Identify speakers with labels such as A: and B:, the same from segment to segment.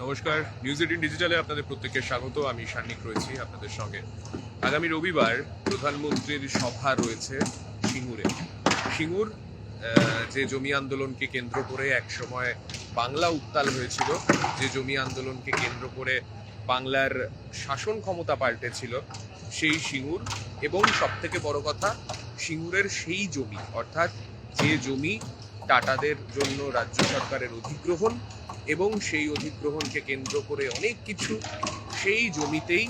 A: নমস্কার, নিউজ 18 ডিজিটালে আপনাদের প্রত্যেককে স্বাগত। আমি সান্নিক রয়েছি আপনাদের সঙ্গে। আগামী রবিবার প্রধানমন্ত্রীর সভা রয়েছে সিঙ্গুরে। সিঙ্গুর যে জমি আন্দোলনকে কেন্দ্র করে একসময় বাংলা উত্তাল হয়েছিল, যে জমি আন্দোলনকে কেন্দ্র করে বাংলার শাসন ক্ষমতা পাল্টেছিল, সেই সিঙ্গুর এবং সবথেকে বড় কথা সিঙ্গুরের সেই জমি, অর্থাৎ যে জমি টাটাদের জন্য রাজ্য সরকারের অধিগ্রহণ এবং সেই অধিগ্রহণকে কেন্দ্র করে অনেক কিছু, সেই জমিতেই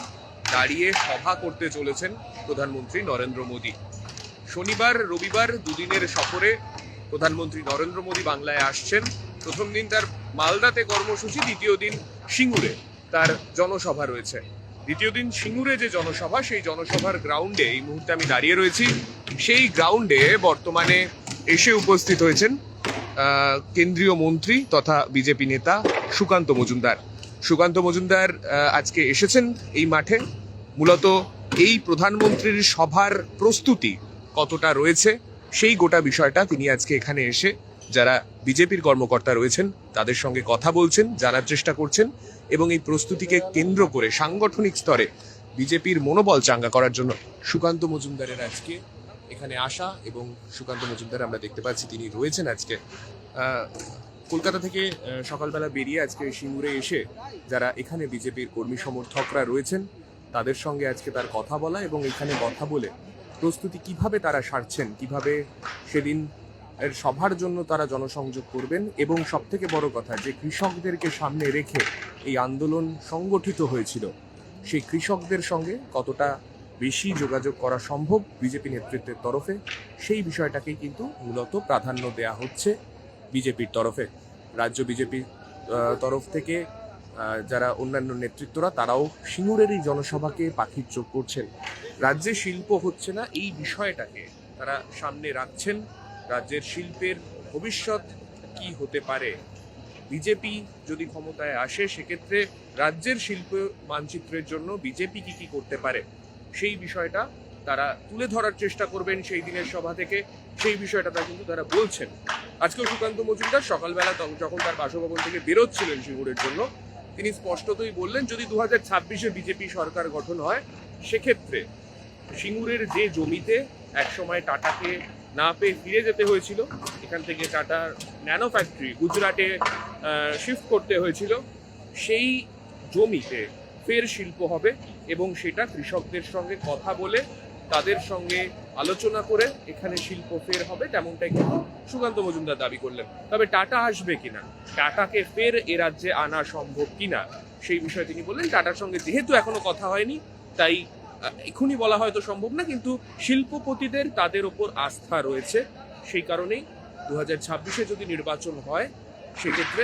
A: দাঁড়িয়ে সভা করতে চলেছেন প্রধানমন্ত্রী নরেন্দ্র মোদী। শনিবার রবিবার দুদিনের সফরে প্রধানমন্ত্রী নরেন্দ্র মোদী বাংলায় আসছেন। প্রথম দিন তার মালদাতে কর্মসূচি, দ্বিতীয় দিন সিঙ্গুরে তার জনসভা রয়েছে। দ্বিতীয় দিন সিঙ্গুরে যে জনসভা, সেই জনসভার গ্রাউন্ডে এই মুহূর্তে আমি দাঁড়িয়ে রয়েছি। সেই গ্রাউন্ডে বর্তমানে এসে উপস্থিত হয়েছেন কেন্দ্রীয় মন্ত্রী তথা বিজেপি নেতা সুকান্ত মজুমদার। সুকান্ত মজুমদার আজকে এসেছেন এই মাঠে। মূলত এই প্রধানমন্ত্রীর সভার প্রস্তুতি কতটা রয়েছে সেই গোটা বিষয়টা তিনি আজকে এখানে এসে যারা বিজেপির কর্মকর্তা রয়েছেন তাদের সঙ্গে কথা বলছেন, জানার চেষ্টা করছেন এবং এই প্রস্তুতিকে কেন্দ্র করে সাংগঠনিক স্তরে বিজেপির মনোবল চাঙ্গা করার জন্য সুকান্ত মজুমদারের আজকে এখানে আসা। এবং সুকান্ত মজুমদার আমরা দেখতে পাচ্ছি তিনি রয়েছেন আজকে কলকাতা থেকে সকালবেলা বেরিয়ে আজকে সিঙ্গুরে এসে যারা এখানে বিজেপির কর্মী সমর্থকরা রয়েছেন তাদের সঙ্গে আজকে তার কথা বলা এবং এখানে কথা বলে প্রস্তুতি কিভাবে তারা সারছেন, কিভাবে সেদিন এর সভার জন্য তারা জনসংযোগ করবেন এবং সবথেকে বড় কথা যে কৃষকদেরকে সামনে রেখে এই আন্দোলন সংগঠিত হয়েছিল, সেই কৃষকদের সঙ্গে কতটা বেশি যোগাযোগ করা সম্ভব বিজেপি নেতৃত্বের তরফে, সেই বিষয়টাকেই কিন্তু মূলত প্রাধান্য দেয়া হচ্ছে বিজেপির তরফে। রাজ্য বিজেপির তরফ থেকে যারা অন্যান্য নেতৃত্বরা তারাও সিঙ্গুরের এই জনসভাকে পাখির চোখ করছেন। রাজ্যে শিল্প হচ্ছে না এই বিষয়টাকে তারা সামনে রাখছেন। রাজ্যের শিল্পের ভবিষ্যৎ কি হতে পারে, বিজেপি যদি ক্ষমতায় আসে সেক্ষেত্রে রাজ্যের শিল্প মানচিত্রের জন্য বিজেপি কি কি করতে পারে সেই বিষয়টা তারা তুলে ধরার চেষ্টা করবেন সেই দিনের সভা থেকে। সেই বিষয়টা কিন্তু তারা বলছেন। আজকেও সুকান্ত মজুমদার সকালবেলা যখন তার বাসভবন থেকে বেরোচ্ছিলেন সিঙ্গুরের জন্য, তিনি স্পষ্টতই বললেন যদি 2026-এ বিজেপি সরকার গঠন হয় সেক্ষেত্রে সিঙ্গুরের যে জমিতে একসময় টাটাকে না পেয়ে ফিরে যেতে হয়েছিল, এখান থেকে টাটার ন্যানো ফ্যাক্টরি গুজরাটে শিফট করতে হয়েছিল, সেই জমিতে ফের শিল্প হবে এবং সেটা কৃষকদের সঙ্গে কথা বলে তাদের সঙ্গে আলোচনা করে এখানে শিল্প ফের হবে, তেমনটাই কিন্তু সুকান্ত মজুমদার দাবি করলেন। তবে টাটা আসবে কিনা, টাটাকে ফের এ রাজ্যে আনা সম্ভব কিনা সেই বিষয়ে তিনি বললেন টাটার সঙ্গে যেহেতু এখনো কথা হয়নি তাই এখনই বলা হয়তো সম্ভব না, কিন্তু শিল্পপতিদের তাদের ওপর আস্থা রয়েছে। সেই কারণেই 2026-এ যদি নির্বাচন হয় সেক্ষেত্রে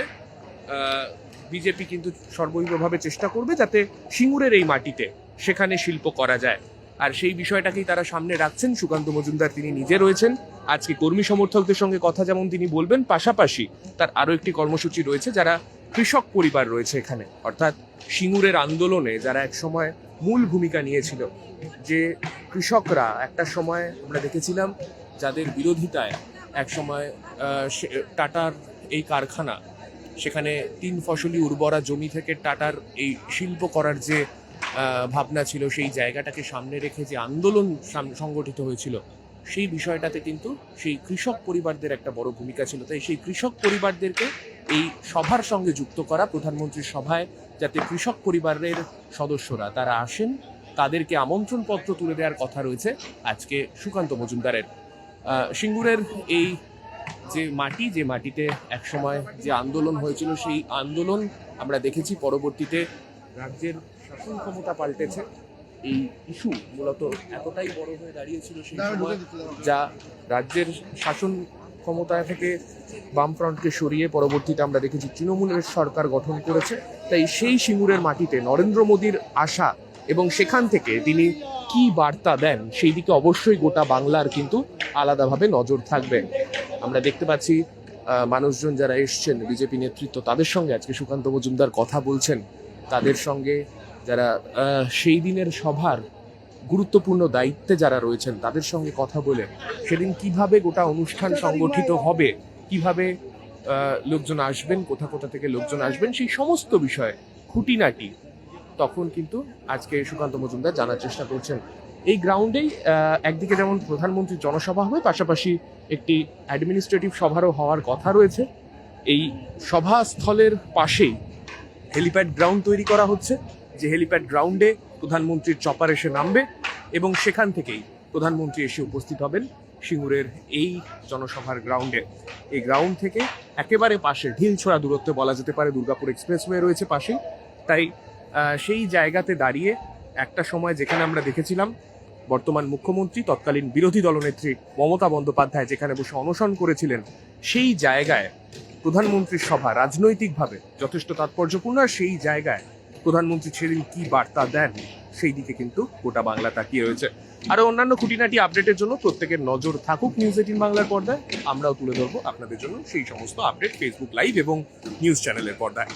A: বিজেপি কিন্তু সর্বৈবভাবে চেষ্টা করবে যাতে সিঙ্গুরের এই মাটিতে সেখানে শিল্প করা যায়। আর সেই বিষয়টাকেই তারা সামনে রাখছেন। সুকান্ত মজুমদার তিনি নিজে রয়েছেন আজকে কর্মী সমর্থকদের সঙ্গে কথা যেমন তিনি বলবেন, পাশাপাশি তার আরও একটি কর্মসূচি রয়েছে যারা কৃষক পরিবার রয়েছে এখানে, অর্থাৎ সিঙ্গুরের আন্দোলনে যারা এক সময় মূল ভূমিকা নিয়েছিল, যে কৃষকরা একটা সময় আমরা দেখেছিলাম যাদের বিরোধিতায় এক সময় টাটার এই কারখানা, সেখানে 3 ফসলি উর্বরা জমি থেকে টাটার এই শিল্প করার যে ভাবনা ছিল, সেই জায়গাটাকে সামনে রেখে যে আন্দোলন সংগঠিত হয়েছিল সেই বিষয়টাতে কিন্তু সেই কৃষক পরিবারদের একটা বড় ভূমিকা ছিল। তাই সেই কৃষক পরিবারদেরকে এই সভার সঙ্গে যুক্ত করা, প্রধানমন্ত্রীর সভায় যাতে কৃষক পরিবারের সদস্যরা তারা আসেন, তাদেরকে আমন্ত্রণপত্র তুলে দেওয়ার কথা রয়েছে আজকে সুকান্ত মজুমদারের। সিঙ্গুরের এই যে মাটি, যে মাটিতে একসময় যে আন্দোলন হয়েছিল, সেই আন্দোলন আমরা দেখেছি পরবর্তীতে রাজ্যের শাসন ক্ষমতা পাল্টেছে। এই ইস্যু মূলত এতটাই বড় হয়ে দাঁড়িয়েছিল সেই সময়, যা রাজ্যের শাসন ক্ষমতা থেকে বামফ্রন্টকে সরিয়ে পরবর্তীতে আমরা দেখেছি তৃণমূলের সরকার গঠন করেছে। তাই সেই সিঙ্গুরের মাটিতে নরেন্দ্র মোদীর আশা এবং সেখান থেকে তিনি কি বার্তা দেন সেই দিকে অবশ্যই গোটা বাংলার কিন্তু আলাদাভাবে নজর থাকবে। আমরা দেখতে পাচ্ছি মানুষজন যারা এসছেন বিজেপি নেতৃত্ব, তাদের সঙ্গে আজকে সুকান্ত মজুমদার কথা বলছেন। তাদের সঙ্গে যারা সেই দিনের সভার গুরুত্বপূর্ণ দায়িত্বে যারা রয়েছেন তাদের সঙ্গে কথা বলে সেদিন কিভাবে গোটা অনুষ্ঠান সংগঠিত হবে, কিভাবে লোকজন আসবেন, কোথা কোথা থেকে লোকজন আসবেন, সেই সমস্ত বিষয়ে খুঁটিনাটি তখন কিন্তু আজকে সুকান্ত মজুমদার জানার চেষ্টা করছেন। এই গ্রাউন্ডেই একদিকে যেমন প্রধানমন্ত্রীর জনসভা হবে, পাশাপাশি একটি অ্যাডমিনিস্ট্রেটিভ সভারও হওয়ার কথা রয়েছে। এই সভাস্থলের পাশেই হেলিপ্যাড গ্রাউন্ড তৈরি করা হচ্ছে, যে হেলিপ্যাড গ্রাউন্ডে প্রধানমন্ত্রীর চপার এসে নামবে এবং সেখান থেকেই প্রধানমন্ত্রী এসে উপস্থিত হবেন সিঙ্গুরের এই জনসভার গ্রাউন্ডে। এই গ্রাউন্ড থেকে একেবারে পাশে ঢিলছোড়া দূরত্বে বলা যেতে পারে দুর্গাপুর এক্সপ্রেসওয়ে রয়েছে পাশেই। তাই সেই জায়গাতে দাঁড়িয়ে একটা সময় যেখানে আমরা দেখেছিলাম বর্তমান মুখ্যমন্ত্রী তৎকালীন বিরোধী দলনেত্রী মমতা বন্দ্যোপাধ্যায় যেখানে বসে অনশন করেছিলেন, সেই জায়গায় প্রধানমন্ত্রীর সভা রাজনৈতিকভাবে যথেষ্ট তাৎপর্যপূর্ণ। আর সেই জায়গায় প্রধানমন্ত্রী সেদিন কি বার্তা দেন সেই দিকে কিন্তু গোটা বাংলা তাকিয়ে রয়েছে। আরো অন্যান্য খুঁটিনাটি আপডেটের জন্য প্রত্যেকের নজর থাকুক নিউজ18 বাংলার পর্দায়। আমরাও তুলে ধরবো আপনাদের জন্য সেই সমস্ত আপডেট ফেসবুক লাইভ এবং নিউজ চ্যানেলের পর্দায়।